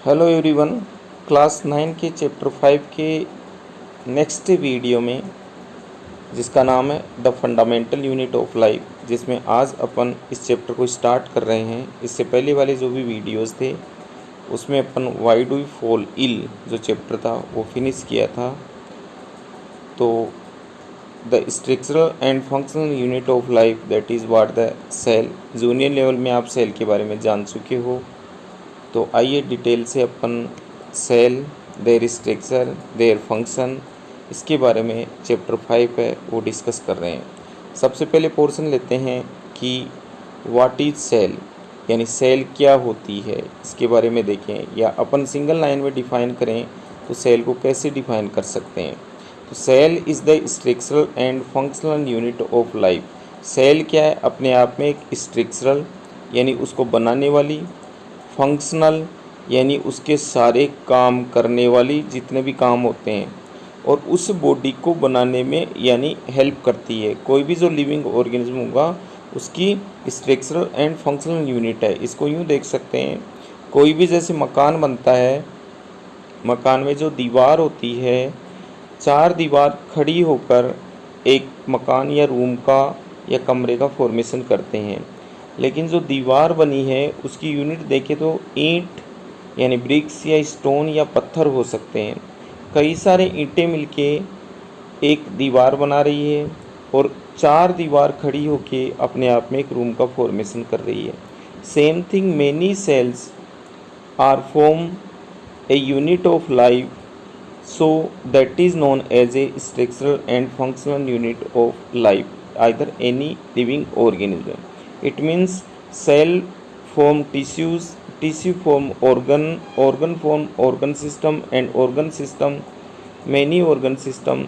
Hello everyone. Class 9 के chapter 5 के next video में जिसका नाम है the fundamental unit of life, जिसमें आज अपन इस चैप्टर को स्टार्ट कर रहे हैं। इससे पहले वाले जो भी वीडियोस थे उसमें अपन why do we fall ill जो चैप्टर था वो फिनिश किया था। तो the structural and functional unit of life that is what the cell. Junior level में आप सेल के बारे में जान चुके हो, तो आइए डिटेल से अपन cell, their structure, their function, इसके बारे में चैप्टर 5 है वो डिस्कस कर रहे हैं। सबसे पहले पोर्शन लेते हैं कि व्हाट इज सेल, यानी सेल क्या होती है इसके बारे में देखें, या अपन सिंगल लाइन में डिफाइन करें तो सेल को कैसे डिफाइन कर सकते हैं। तो cell is the structural and functional unit of life. Cell क्या है? अपने आप में एक स्ट्रक्चरल यानी उसको बनाने वाली, फंक्शनल यानी उसके सारे काम करने वाली जितने भी काम होते हैं, और उस बॉडी को बनाने में यानी हेल्प करती है। कोई भी जो लिविंग ऑर्गेनिज्म होगा उसकी स्ट्रक्चरल एंड फंक्शनल यूनिट है। इसको यूँ देख सकते हैं, कोई भी जैसे मकान बनता है, मकान में जो दीवार होती है, चार दीवार खड़ी होकर एक मकान या रूम का या कमरे का फॉर्मेशन करते हैं। लेकिन जो दीवार बनी है उसकी यूनिट देखें तो ईंट यानी ब्रिक्स या स्टोन या पत्थर हो सकते हैं। कई सारे ईंटें मिलके एक दीवार बना रही है और चार दीवार खड़ी होके अपने आप में एक रूम का फॉर्मेशन कर रही है। Same thing many cells are form a unit of life, so that is known as a structural and functional unit of life, either any living organism. It means cell form tissues, tissue form organ, organ form organ system, and organ system many organ system,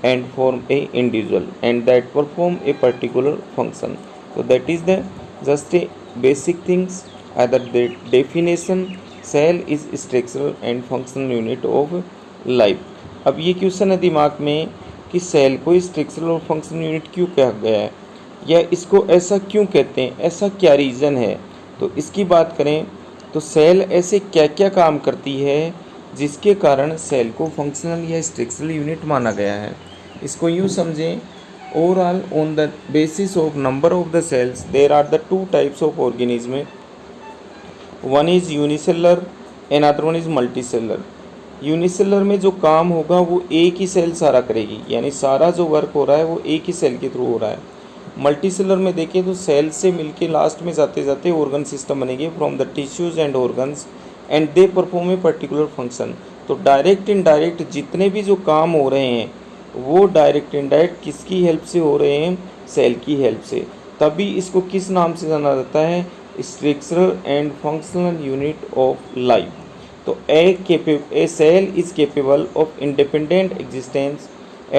and form a individual, and that perform a particular function. So that is the just a basic things, either the definition. Cell is structural and functional unit of life. अब ये question है दिमाग में कि cell को structural और functional unit क्यों कहा गया है, या इसको ऐसा क्यों कहते हैं, ऐसा क्या रीज़न है। तो इसकी बात करें तो सेल ऐसे क्या क्या काम करती है जिसके कारण सेल को फंक्शनल या स्ट्रक्चरल यूनिट माना गया है। इसको यूँ समझें, overall on the basis of number of the cells there are the two types of organism. One is unicellular and other one is multicellular. Unicellular में जो काम होगा वो एक ही सेल सारा करेगी, यानी सारा जो वर्क हो रहा है वो एक ही सेल के थ्रू हो रहा है। मल्टीसेलर में देखें तो सेल से मिलके लास्ट में जाते जाते ऑर्गन सिस्टम बनेंगे from the tissues and organs, and they perform a particular function. तो डायरेक्ट इनडायरेक्ट जितने भी जो काम हो रहे हैं वो डायरेक्ट इनडायरेक्ट किसकी हेल्प से हो रहे हैं? सेल की हेल्प से। तभी इसको किस नाम से जाना जाता है? Structural and functional unit of life. तो a cell is capable of independent existence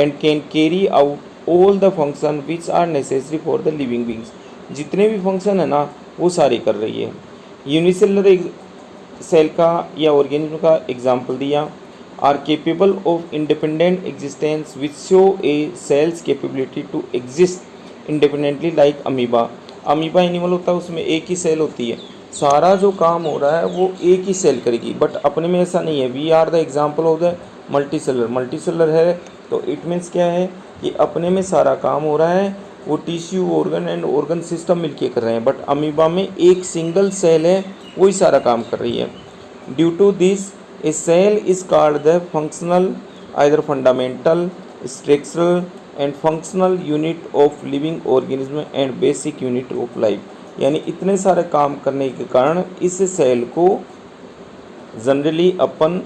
and can carry out all the function which are necessary for the living beings। जितने भी फंक्शन है ना वो सारी कर रही है। यूनिसेलर सेल का या ऑर्गेनिज्म का एग्जाम्पल दिया, are capable of independent existence which show a cells capability to exist independently like amoeba. Amoeba animal होता है, उसमें एक ही सेल होती है, सारा जो काम हो रहा है वो एक ही सेल करेगी। बट अपने में ऐसा नहीं है। We are the example of the multicellular. Multicellular है तो इट मीन्स क्या है कि अपने में सारा काम हो रहा है, वो tissue, organ and organ system मिलके कर रहे हैं। बट अमीबा में एक सिंगल सेल है, वही सारा काम कर रही है। Due to this a cell is called the functional, either fundamental, structural and functional unit of living organism and basic unit of life. यानी इतने सारे काम करने के कारण इस सेल को जनरली अपन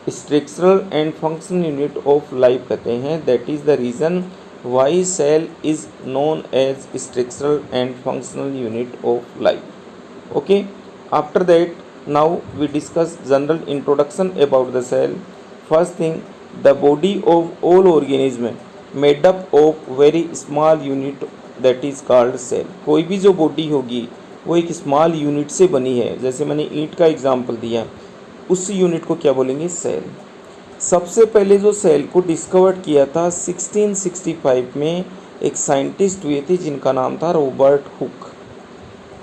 structural and functional unit of life कहते हैं। That is the reason why cell is known as structural and functional unit of life. Okay, after that now we discuss general introduction about the cell. First thing, the body of all organism made up of very small unit that is called cell. कोई भी जो body होगी वो एक small unit से बनी है। जैसे मैंने ईंट का एग्जांपल दिया, उस यूनिट को क्या बोलेंगे? सेल। सबसे पहले जो सेल को डिस्कवर किया था 1665 में एक साइंटिस्ट हुए थे जिनका नाम था रॉबर्ट हुक।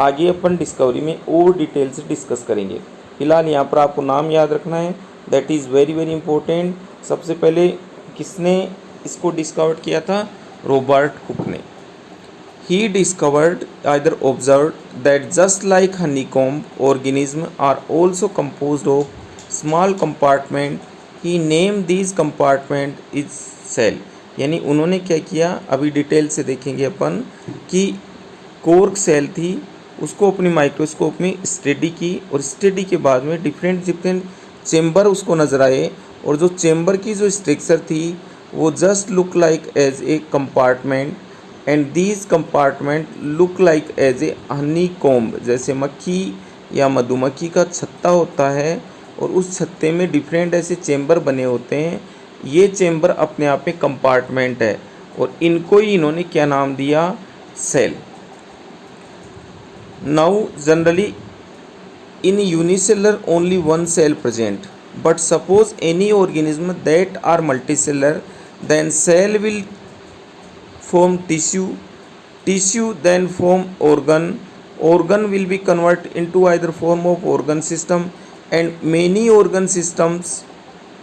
आगे अपन डिस्कवरी में और डिटेल से डिस्कस करेंगे। फिलहाल यहाँ पर आपको नाम याद रखना है, that is very very important. सबसे पहले किसने इसको डिस्कवर किया था? रॉबर्ट हुक ने। He discovered, either observed, that just like honeycomb, organisms are also composed of small compartment. He named these compartment is cell. यानी उन्होंने क्या किया, अभी डिटेल से देखेंगे अपन, कि कोर्क सेल थी, उसको अपनी माइक्रोस्कोप में स्टडी की, और स्टडी के बाद में डिफरेंट डिफरेंट चेम्बर उसको नज़र आए, और जो चेम्बर की जो स्ट्रक्चर थी वो just look like as a compartment, and these compartment look like as a honeycomb, जैसे मक्खी या मधुमक्खी का छत्ता होता है, और उस छत्ते में डिफरेंट ऐसे चेम्बर बने होते हैं। ये चेम्बर अपने आप में कंपार्टमेंट है, और इनको ही इन्होंने क्या नाम दिया? Cell. Now generally in unicellular only one cell present, but suppose any organism that are multicellular, then cell will form tissue then form organ will be converted into either form of organ system, and many organ systems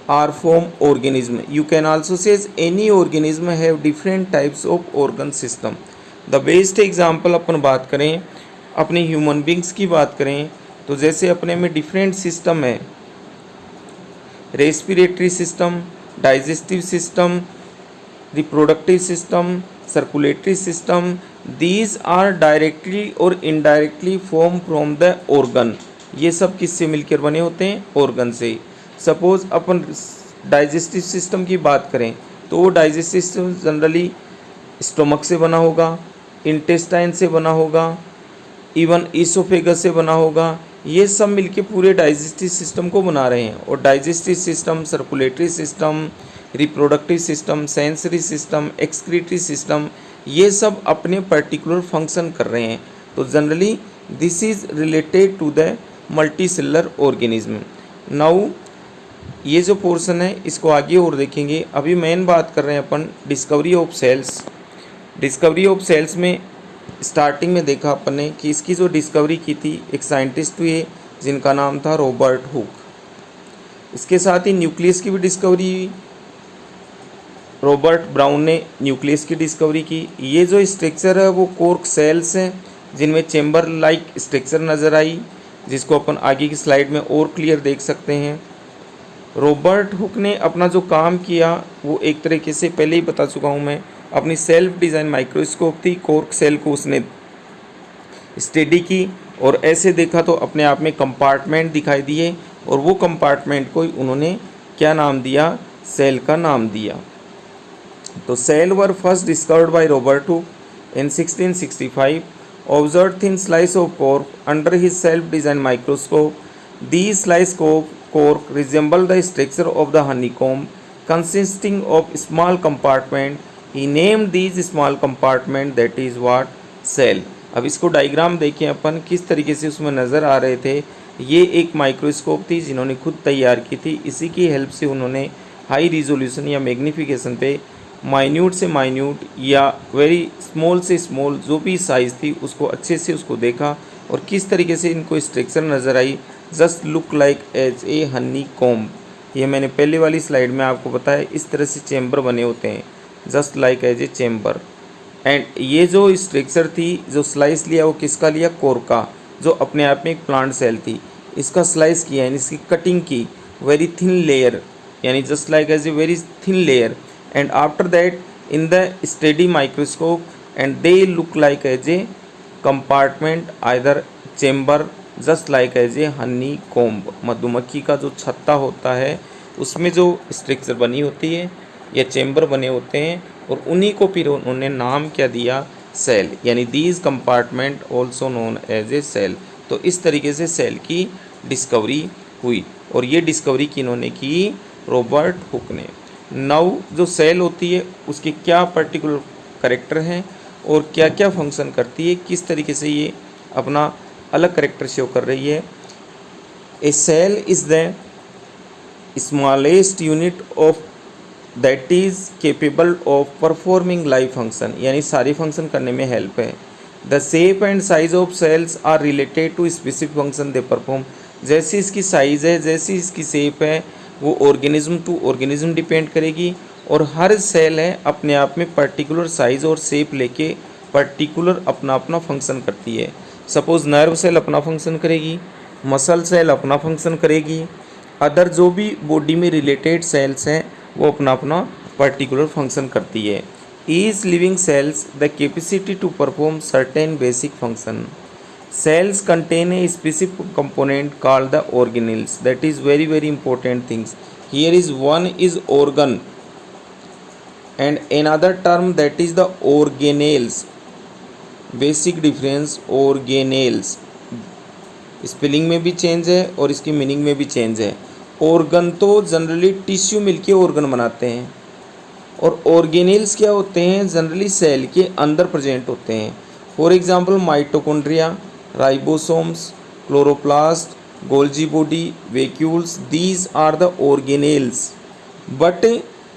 are form organism. You can also say any organism have different types of organ system. The best example अपन बात करें अपने human beings की बात करें तो जैसे अपने में डिफरेंट सिस्टम है, respiratory system, digestive system, reproductive system, circulatory system, these are directly और indirectly form from the organ. ये सब किससे मिलकर बने होते हैं? ऑर्गन से। सपोज अपन डाइजेस्टिव सिस्टम की बात करें तो वो डाइजेस्टिव सिस्टम जनरली स्टोमक से बना होगा, इंटेस्टाइन से बना होगा, इवन ईसोफेगस से बना होगा। ये सब मिलके पूरे डाइजेस्टिव सिस्टम को बना रहे हैं। और digestive system, circulatory system, reproductive system, sensory system, excretory system, ये सब अपने पर्टिकुलर फंक्शन कर रहे हैं। तो generally this is related to the multicellular organism. Now ये जो पोर्शन है इसको आगे और देखेंगे। अभी मेन बात कर रहे हैं अपन discovery of cells. Discovery of cells में स्टार्टिंग में देखा अपन ने कि इसकी जो डिस्कवरी की थी एक साइंटिस्ट हुए जिनका नाम था रॉबर्ट हुक। इसके साथ ही न्यूक्लियस की भी डिस्कवरी हुई, रॉबर्ट ब्राउन ने न्यूक्लियस की डिस्कवरी की। ये जो स्ट्रक्चर है वो कोर्क सेल्स हैं जिनमें चेम्बर लाइक स्ट्रक्चर नज़र आई, जिसको अपन आगे की स्लाइड में और क्लियर देख सकते हैं। रॉबर्ट हुक ने अपना जो काम किया वो एक तरीके से पहले ही बता चुका हूँ मैं, अपनी सेल्फ डिज़ाइन माइक्रोस्कोप थी, कोर्क सेल को उसने स्टडी की और ऐसे देखा तो अपने आप में कंपार्टमेंट दिखाई दिए, और वो कंपार्टमेंट को उन्होंने क्या नाम दिया? सेल का नाम दिया। तो cell were first discovered by Robert Hooke in 1665, observe thin slice of cork under his self design microscope. These slice cork resemble the structure of the honeycomb, consisting of small compartment. He named these small compartment that is what? Cell. अब इसको diagram देखें अपन किस तरीके से उसमें नज़र आ रहे थे। ये एक माइक्रोस्कोप थी जिन्होंने खुद तैयार की थी, इसी की हेल्प से उन्होंने हाई रिजोल्यूशन या मैग्नीफिकेशन पे माइन्यूट से माइन्यूट या वेरी स्मॉल से स्मॉल जो भी साइज़ थी उसको अच्छे से उसको देखा, और किस तरीके से इनको स्ट्रक्चर नज़र आई, just look like as a honeycomb. ये मैंने पहले वाली स्लाइड में आपको बताया, इस तरह से चेम्बर बने होते हैं, just like as a chamber. And ये जो स्ट्रक्चर थी, जो स्लाइस लिया वो किसका लिया? कोर्क का, जो अपने आप में एक प्लांट सेल थी। इसका स्लाइस किया यानी इसकी कटिंग की, वेरी थिन लेयर, यानी just like as a very thin layer, and after that in the study microscope and they look like as a compartment either chamber, just like as a honeycomb. मधुमक्खी का जो छत्ता होता है उसमें जो structure बनी होती है या चेम्बर बने होते हैं, और उन्हीं को फिर उन्होंने नाम क्या दिया? सेल, यानी these compartment also known as a cell. तो इस तरीके से सेल की डिस्कवरी हुई, और ये डिस्कवरी किन्होंने की? रॉबर्ट हुक ने। नाउ जो सेल होती है उसके क्या पर्टिकुलर करेक्टर हैं और क्या क्या फंक्शन करती है, किस तरीके से ये अपना अलग करेक्टर शो कर रही है। A cell is the smallest unit of that is capable of performing life function, यानी सारी फंक्शन करने में हेल्प है। The shape and size of cells are related to specific function they perform. जैसी इसकी साइज़ है, जैसी इसकी शेप है, वो ऑर्गेनिज्म टू ऑर्गेनिज्म डिपेंड करेगी। और हर सेल है अपने आप में पर्टिकुलर साइज़ और शेप लेके पर्टिकुलर अपना अपना फंक्शन करती है। सपोज़ नर्व सेल अपना फंक्शन करेगी, मसल सेल अपना फंक्शन करेगी, अदर जो भी बॉडी में रिलेटेड सेल्स हैं वो अपना अपना पर्टिकुलर फंक्शन करती है। Each living cells the capacity to perform certain basic function. Cells contain a specific component called the organelles. That is very very important things. Here is one is organ and another term that is the organelles. Basic difference organelles. Spelling में भी change है और इसकी meaning में भी change है। Organ तो generally tissue मिलके ऑर्गन बनाते हैं और ऑर्गेनेल्स क्या होते हैं, जनरली सेल के अंदर प्रेजेंट होते हैं। For example mitochondria, ribosomes, chloroplast, Golgi body, vacuoles, these are the organelles. But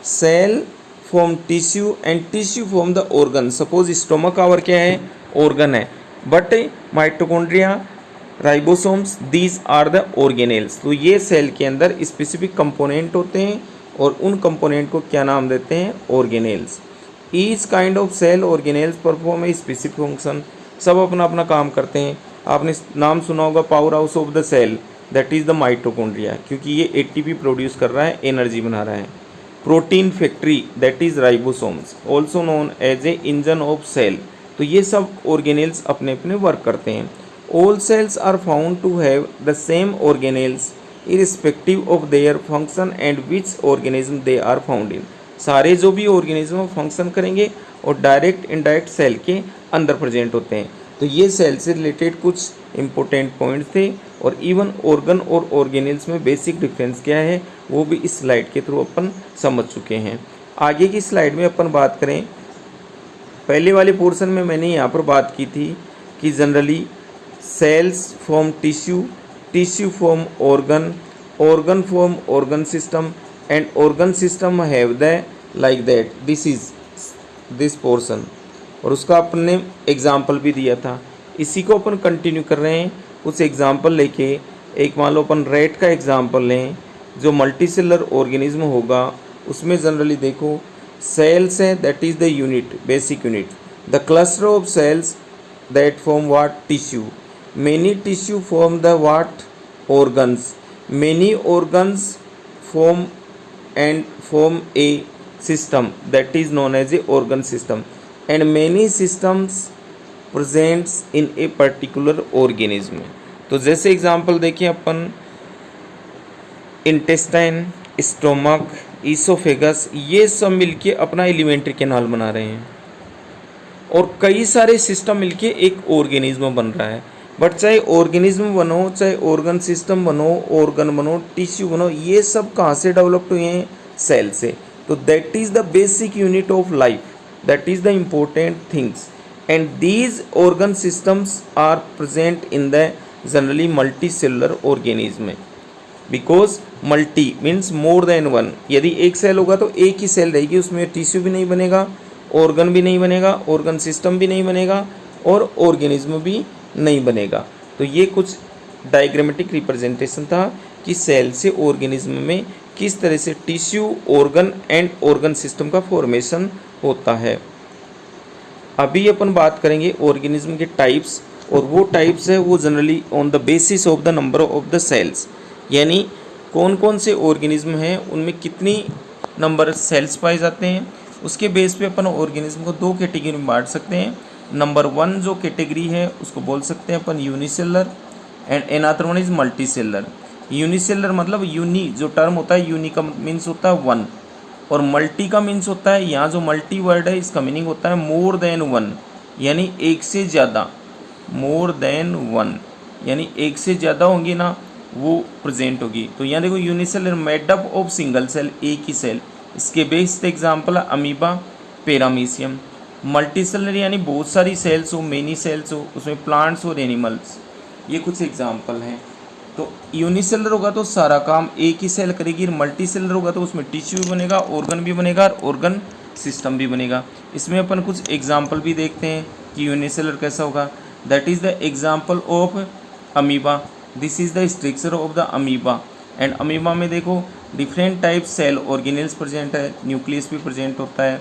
cell form tissue and tissue form the organ. Suppose stomach our क्या है, ऑर्गन है, but mitochondria, ribosomes, these are the organelles. तो ये cell के अंदर specific component होते हैं और उन कंपोनेंट को क्या नाम देते हैं, organelles. Each kind of cell organelles perform a specific function. सब अपना अपना काम करते हैं। आपने नाम सुना होगा powerhouse of the cell, that is the mitochondria, क्योंकि ये एटीपी प्रोड्यूस कर रहा है, एनर्जी बना रहा है। Protein factory that is ribosomes, also known as a engine of cell. तो ये सब ऑर्गेनेल्स अपने अपने वर्क करते हैं। All cells are found to have the same organelles irrespective of their function and which organism they are found in. सारे जो भी ऑर्गेनिज्म फंक्शन करेंगे और डायरेक्ट इनडायरेक्ट सेल के अंदर प्रेजेंट होते हैं। तो ये सेल से रिलेटेड कुछ इंपॉर्टेंट पॉइंट्स थे और इवन ऑर्गन और ऑर्गेनेल्स में बेसिक डिफरेंस क्या है वो भी इस स्लाइड के थ्रू अपन समझ चुके हैं। आगे की स्लाइड में अपन बात करें, पहले वाले पोर्शन में मैंने यहाँ पर बात की थी कि generally cells form tissue, tissue form organ, organ form organ system and organ system have the like that this is this portion। और उसका अपन ने एग्जाम्पल भी दिया था। इसी को अपन कंटिन्यू कर रहे हैं कुछ एग्जाम्पल लेके। एक मान लो अपन रेट का एग्जाम्पल लें, जो मल्टी सेलर ऑर्गेनिज्म होगा उसमें जनरली देखो सेल्स है, that is the unit, basic unit. The cluster of cells that form what, tissue. Many tissue form the what, organs. Many organs form a system that is known as a organ system and many systems presents in a particular organism। तो जैसे example देखिए अपन intestine, stomach, oesophagus, ये सब मिलके अपना alimentary canal बना रहे हैं और कई सारे सिस्टम मिलके एक ऑर्गेनिज्म बन रहा है। बट चाहे ऑर्गेनिज्म बनो, चाहे ऑर्गन सिस्टम बनो, ऑर्गन बनो, टिश्यू बनो, ये सब कहाँ से डेवलप्ड हुए हैं, सेल से। तो that is the basic unit of life, that is the important things and these organ systems are present in the generally multicellular organism. Because multi means more than one. यदि एक cell होगा तो एक ही cell रहेगी, उसमें tissue भी नहीं बनेगा, ऑर्गन भी नहीं बनेगा, ऑर्गन सिस्टम भी नहीं बनेगा और ऑर्गेनिज्म भी नहीं बनेगा। तो ये कुछ डायग्रामेटिक रिप्रेजेंटेशन था कि सेल से ऑर्गेनिज्म में किस तरह से tissue, organ and organ system का फॉर्मेशन होता है। अभी अपन बात करेंगे ऑर्गेनिज्म के टाइप्स, और वो टाइप्स है वो generally on the basis of the number of the cells, यानी कौन कौन से ऑर्गेनिज्म हैं उनमें कितनी नंबर सेल्स पाए जाते हैं, उसके बेस पे अपन ऑर्गेनिज्म को दो कैटेगरी में बांट सकते हैं। नंबर 1 जो कैटेगरी है उसको बोल सकते हैं अपन unicellular and another one is multicellular. Unicellular मतलब यूनी जो टर्म होता है, यूनी का मीन्स होता है वन और मल्टी का मीन्स होता है, यहाँ जो मल्टी वर्ड है इसका मीनिंग होता है मोर देन वन, यानी एक से ज़्यादा। मोर देन वन यानी एक से ज़्यादा होंगी ना वो प्रेजेंट होगी। तो यहाँ देखो unicellular made up of single cell, एक ही सेल। इसके बेस्ट एग्जाम्पल है अमीबा, पैरामीशियम। मल्टी सेलर यानी बहुत सारी सेल्स हो, मेनी सेल्स हो, उसमें प्लांट्स और एनिमल्स, ये कुछ एग्जाम्पल हैं। तो यूनिसेलर होगा तो सारा काम एक ही सेल करेगी, मल्टी सेलर होगा तो उसमें टिश्यू भी बनेगा, ऑर्गन भी बनेगा और ऑर्गन सिस्टम भी बनेगा। इसमें अपन कुछ एग्जाम्पल भी देखते हैं कि यूनिसेलर कैसा होगा। That is the example of amoeba. This is the structure of the amoeba. And amoeba में देखो different type cell organelles present है, न्यूक्लियस भी प्रेजेंट होता है,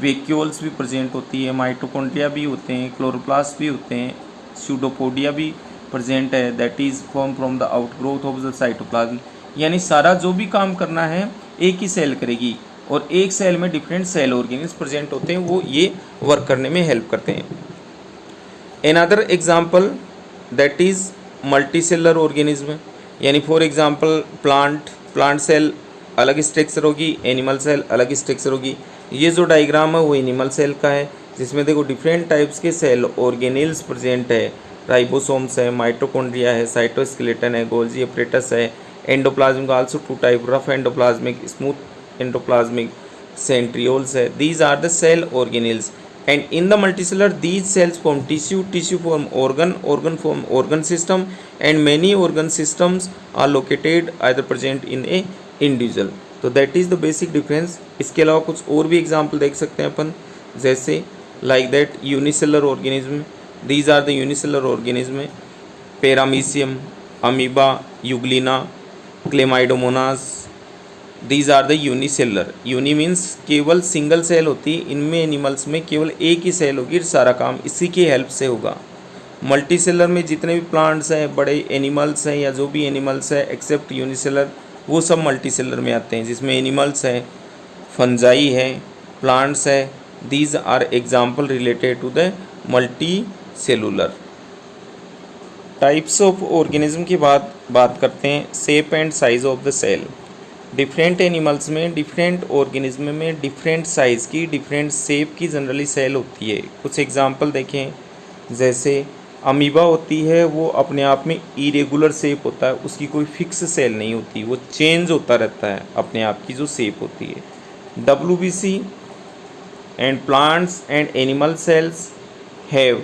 वैक्यूल्स भी प्रेजेंट होती है, माइटोकॉन्ड्रिया भी होते हैं, क्लोरोप्लास्ट भी होते हैं, स्यूडोपोडिया भी प्रेजेंट है, that is form from the outgrowth of the cytoplasm. यानी सारा जो भी काम करना है एक ही सेल करेगी, और एक सेल में डिफरेंट सेल ऑर्गेनेल्स प्रेजेंट होते हैं, वो ये वर्क करने में हेल्प करते हैं। Another example that is multi cellular organism, यानी फॉर एग्जाम्पल प्लांट सेल अलग स्ट्रक्चर होगी, एनिमल सेल अलग स्ट्रक्चर होगी। ये जो डायग्राम है वो एनिमल सेल का है, जिसमें देखो डिफरेंट टाइप्स के सेल ऑर्गेनेल्स प्रेजेंट है, राइबोसोम्स है, माइटोकॉन्ड्रिया है, साइटोस्केलेटन है, गोल्जी अपरेटस है, endoplasmic also two type, rough endoplasmic, smooth endoplasmic, centrioles है। These are the cell organelles and in the multicellular these cells form tissue form organ form organ system, and many organ systems are located either present in a individual। तो that is the basic difference। इसके अलावा कुछ और भी example देख सकते हैं अपन, जैसे like that unicellular organism, these are the unicellular organism, paramecium, amoeba, euglena, chlamydomonas, these are the unicellular. Uni means केवल सिंगल सेल होती है, इनमें एनिमल्स में केवल एक ही सेल होगी, सारा काम इसी की हेल्प से होगा। मल्टी सेलर में जितने भी प्लांट्स हैं, बड़े एनिमल्स हैं, या जो भी एनिमल्स है एक्सेप्ट यूनिसेलर, वो सब मल्टी सेलर में आते हैं, जिसमें एनिमल्स है, फंजाई है, प्लांट्स है। These are example related to the multicellular. Types of organism की बात करते हैं। Shape and size of the cell. Different animals में, डिफरेंट ऑर्गेनिज्म में डिफरेंट साइज़ की, डिफरेंट शेप की जनरली सेल होती है। कुछ एग्जांपल देखें, जैसे अमीबा होती है, वो अपने आप में इरेगुलर शेप होता है, उसकी कोई फिक्स सेल नहीं होती, वो चेंज होता रहता है अपने आप की जो शेप होती है। WBC and plants and animal cells have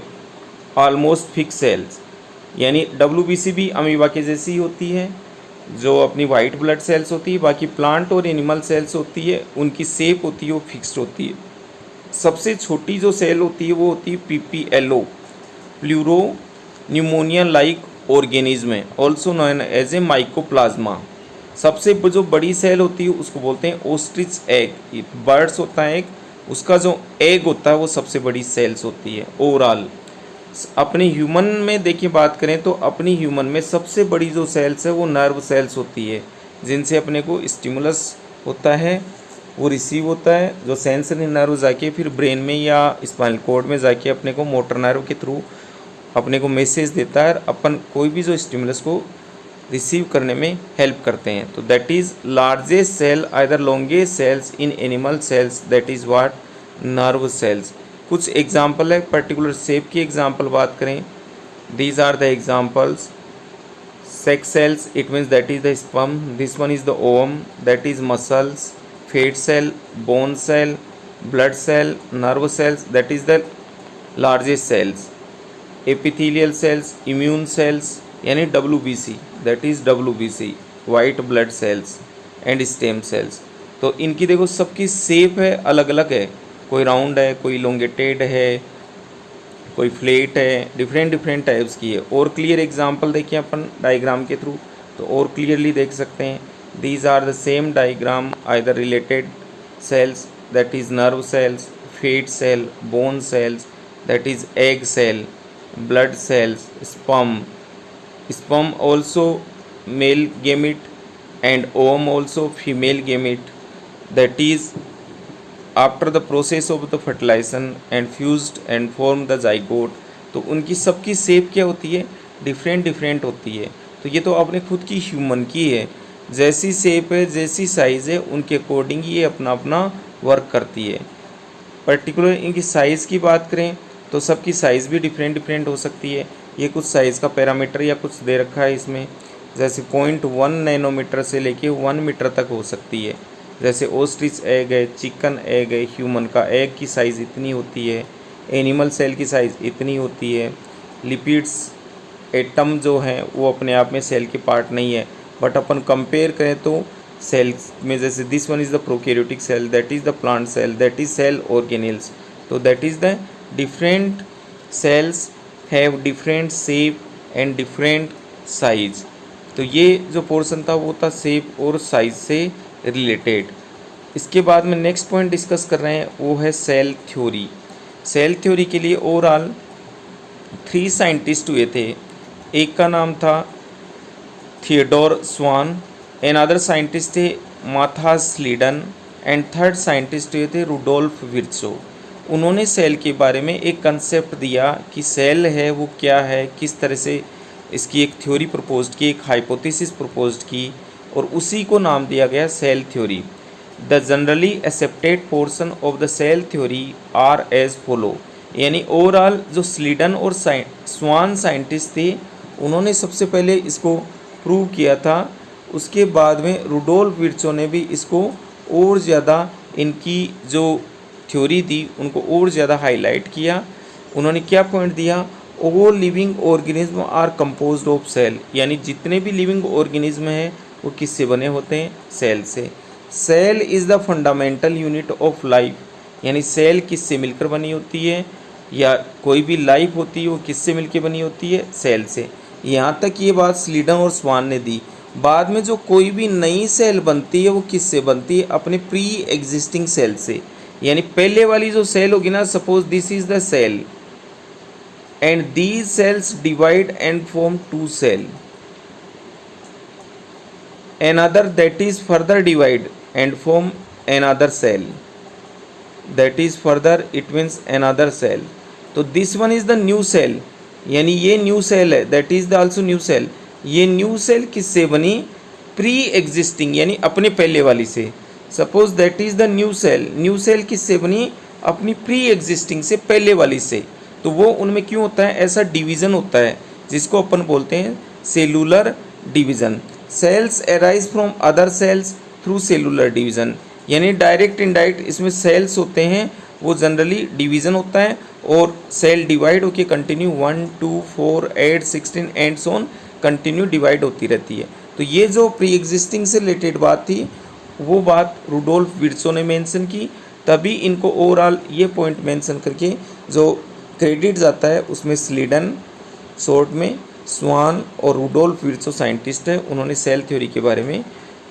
almost fix cells, यानी WBC भी अमीबा के जैसी होती है, जो अपनी वाइट ब्लड सेल्स होती है। बाकी प्लांट और एनिमल सेल्स होती है, उनकी शेप होती है, वो फिक्स्ड होती है। सबसे छोटी जो सेल होती है वो होती है PPLO, pleuro pneumonia like organism, also known as a mycoplasma. सबसे जो बड़ी सेल होती है उसको बोलते हैं ऑस्ट्रिच एग, बर्ड्स होता है एक, उसका जो एग होता है वो सबसे बड़ी सेल्स होती है ओवरऑल। अपने ह्यूमन में देखिए बात करें तो अपनी ह्यूमन में सबसे बड़ी जो सेल्स है वो नर्व सेल्स होती है, जिनसे अपने को स्टिमुलस होता है, वो रिसीव होता है, जो सेंसरी नर्व जाके फिर ब्रेन में या स्पाइनल कॉर्ड में जाके अपने को मोटर नर्व के थ्रू अपने को मैसेज देता है, अपन कोई भी जो स्टिमुलस को रिसीव करने में हेल्प करते हैं। तो that is largest cell either longest cells in animal cells, that is what nerve cells. कुछ एग्जाम्पल है, पर्टिकुलर शेप की एग्जाम्पल बात करें, these are the examples. Sex cells, it means that is the sperm, this one is the ovum, that is muscles, fat cell, bone cell, blood cell, nerve cells, that is the largest cells. Epithelial cells, immune cells, यानी WBC, that is WBC, white blood cells and stem cells. तो इनकी देखो सबकी shape है अलग अलग है, कोई राउंड है, कोई लोंगेटेड है, कोई फ्लेट है, डिफरेंट टाइप्स की है। और क्लियर एग्जांपल देखिए अपन डायग्राम के थ्रू तो और क्लियरली देख सकते हैं। These are the same diagram either related cells, that is nerve cells, fat cell, bone cells, that is egg cell, blood cells, sperm also male gamete and ovum also female gamete, that is after the process of the fertilization and fused and form the zygote। तो उनकी सबकी shape क्या होती है, different होती है। तो ये तो अपने खुद की ह्यूमन की है, जैसी शेप है, जैसी साइज़ है, उनके अकॉर्डिंग ये अपना अपना वर्क करती है। पर्टिकुलर इनकी साइज़ की बात करें तो सबकी साइज़ भी डिफरेंट हो सकती है। ये कुछ साइज़ का पैरामीटर या कुछ दे रखा है इसमें, जैसे 0.1 नैनोमीटर से लेके 1 मीटर तक हो सकती है। जैसे ओस्ट्रिच एग है, चिकन एग है, ह्यूमन का एग की साइज़ इतनी होती है, एनिमल सेल की साइज़ इतनी होती है। लिपिड्स एटम जो हैं वो अपने आप में सेल के पार्ट नहीं है, बट अपन कंपेयर करें तो सेल्स में, जैसे this one is the prokaryotic cell, that is the plant cell, that is cell organelles. तो that is the different cells have different shape and different size. तो ये जो पोर्शन था वो था शेप और साइज से रिलेटेड। इसके बाद में नेक्स्ट पॉइंट डिस्कस कर रहे हैं वो है सेल थ्योरी। सेल थ्योरी के लिए ओवरऑल 3 साइंटिस्ट हुए थे। एक का नाम था थियोडोर स्वान, अदर साइंटिस्ट थे माथास स्लीडन एंड थर्ड साइंटिस्ट हुए थे रुडोल्फ विर्चो। उन्होंने सेल के बारे में एक कंसेप्ट दिया कि सेल है वो क्या है, किस तरह से इसकी एक थ्योरी प्रपोज्ड की, एक हाइपोथेसिस प्रपोज्ड की और उसी को नाम दिया गया cell theory. The generally accepted portion of the cell theory are as follow. यानी ओवरऑल जो स्लीडन और स्वान साइंटिस्ट थे उन्होंने सबसे पहले इसको प्रूव किया था। उसके बाद में रुडोल्फ विर्चो ने भी इसको और ज़्यादा इनकी जो थ्योरी थी उनको और ज़्यादा हाईलाइट किया। उन्होंने क्या पॉइंट दिया, all living organism are composed of cell. यानी जितने भी लिविंग ऑर्गेनिज्म हैं वो किससे बने होते हैं, सेल से। Cell is the fundamental unit of life. यानी सेल किससे मिलकर बनी होती है, या कोई भी लाइफ होती है वो किससे मिलकर बनी होती है, सेल से। यहाँ तक ये बात स्लीडन और स्वान ने दी। बाद में जो कोई भी नई सेल बनती है वो किससे बनती है, अपने प्री एग्जिस्टिंग सेल से। यानी पहले वाली जो सेल होगी ना, suppose this is the cell and these cells divide and form 2 cell, another that is further divide and form another cell, that is further it means another cell. तो this one is the new cell, यानी ये new cell है, that is the also new cell. ये new cell किससे बनी, preexisting यानी अपने पहले वाली से। Suppose that is the new cell, new cell किससे बनी, अपनी प्री एग्जिस्टिंग से, पहले वाली से। तो वो उनमें क्यों होता है, ऐसा डिवीज़न होता है जिसको अपन बोलते हैं cellular division. Cells arise from other cells through cellular division. यानी डायरेक्ट इनडायरेक्ट इसमें सेल्स होते हैं, वो जनरली डिवीज़न होता है और सेल डिवाइड होकर continue 1 2 4 8 16 and so on continue divide होती रहती है। तो ये जो प्री एग्जिस्टिंग से रिलेटेड बात थी वो बात रुडोल्फ विर्चो ने मेंशन की, तभी इनको ओवरऑल ये पॉइंट मेंशन करके जो क्रेडिट जाता है उसमें स्लीडन, शॉर्ट में स्वान और रुडोल्फ विर्चो साइंटिस्ट है, उन्होंने सेल थ्योरी के बारे में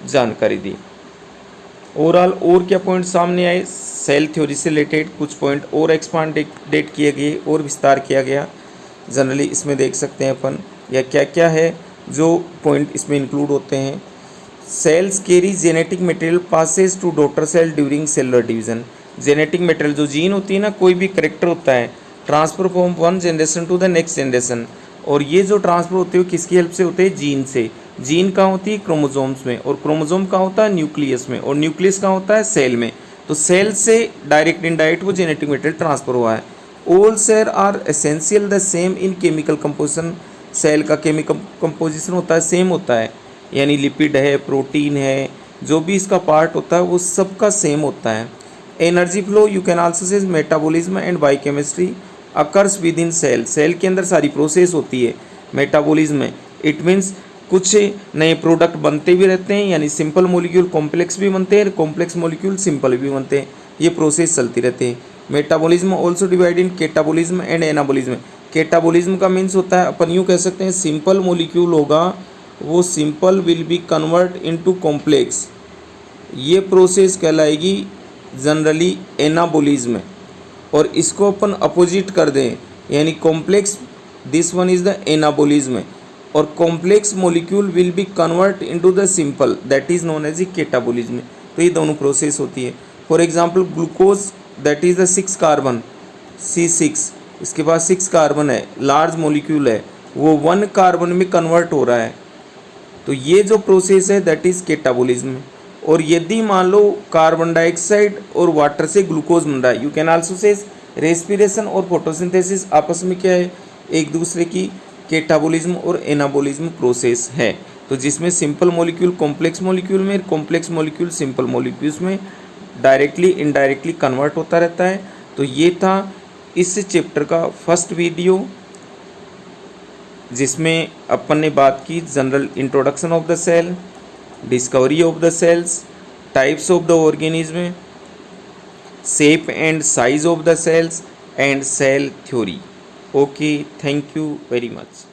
जानकारी दी। ओवरऑल और क्या पॉइंट सामने आए, सेल थ्योरी से रिलेटेड कुछ पॉइंट और एक्सपांडेड किए गए और विस्तार किया गया। जनरली इसमें देख सकते हैं अपन या क्या क्या है जो पॉइंट इसमें इंक्लूड होते हैं। Cells carry genetic material passes to daughter cell during cellular division. Genetic material जो जीन होती है ना, कोई भी करेक्टर होता है, transfer from one generation to the next generation, और ये जो ट्रांसफर होते हैं किसकी हेल्प से होते हैं, जीन से। जीन कहाँ होती है, क्रोमोजोम्स में, और क्रोमोजोम कहाँ होता है, न्यूक्लियस में, और न्यूक्लियस कहाँ होता है, सेल में। तो सेल से डायरेक्ट इनडायरेक्ट वो जेनेटिक मटेरियल ट्रांसफर हुआ है। All cell are essential the same in chemical composition. Cell का केमिकल कंपोजिशन होता है सेम होता है, यानी लिपिड है, प्रोटीन है, जो भी इसका पार्ट होता है वो सबका सेम होता है। Energy flow you can also say metabolism and biochemistry occurs within cell. Cell के अंदर सारी प्रोसेस होती है मेटाबॉलिज्म में। इट मीन्स कुछ नए प्रोडक्ट बनते भी रहते हैं, यानी सिंपल मॉलिक्यूल कॉम्प्लेक्स भी बनते हैं, कॉम्प्लेक्स मॉलिक्यूल सिंपल भी बनते हैं, ये प्रोसेस चलती रहती है। Metabolism also divide in catabolism and anabolism. Catabolism का मीन्स होता है, अपन यूँ कह सकते हैं, सिंपल मॉलिक्यूल होगा वो simple will be convert into complex, ये प्रोसेस कहलाएगी जनरली एनाबॉलिज्म। और इसको अपन अपोजिट कर दें, यानी complex, this one is the anabolism, और complex molecule will be convert into the simple, that is known as a catabolism. तो ये दोनों प्रोसेस होती है। For example glucose, that is the 6 carbon C6, इसके पास 6 कार्बन है, लार्ज मॉलिक्यूल है, वो 1 कार्बन में कन्वर्ट हो रहा है। तो ये जो प्रोसेस है दैट इज कैटाबॉलिज्म। और यदि मान लो कार्बन डाइऑक्साइड और वाटर से ग्लूकोज बन रहा है, यू कैन आल्सो से रेस्पिरेशन और फोटोसिंथेसिस आपस में क्या है, एक दूसरे की कैटाबॉलिज्म और एनाबॉलिज्म प्रोसेस है। तो जिसमें सिंपल मॉलिक्यूल कॉम्प्लेक्स मॉलिक्यूल में, कॉम्प्लेक्स मॉलिक्यूल सिंपल मॉलिक्यूल्स में डायरेक्टली इनडायरेक्टली कन्वर्ट होता रहता है। तो ये था इस चैप्टर का फर्स्ट वीडियो, जिसमें अपन ने बात की general introduction of the cell, discovery of the cells, types of the organism, shape and size of the cells and cell theory. Okay, thank you very much.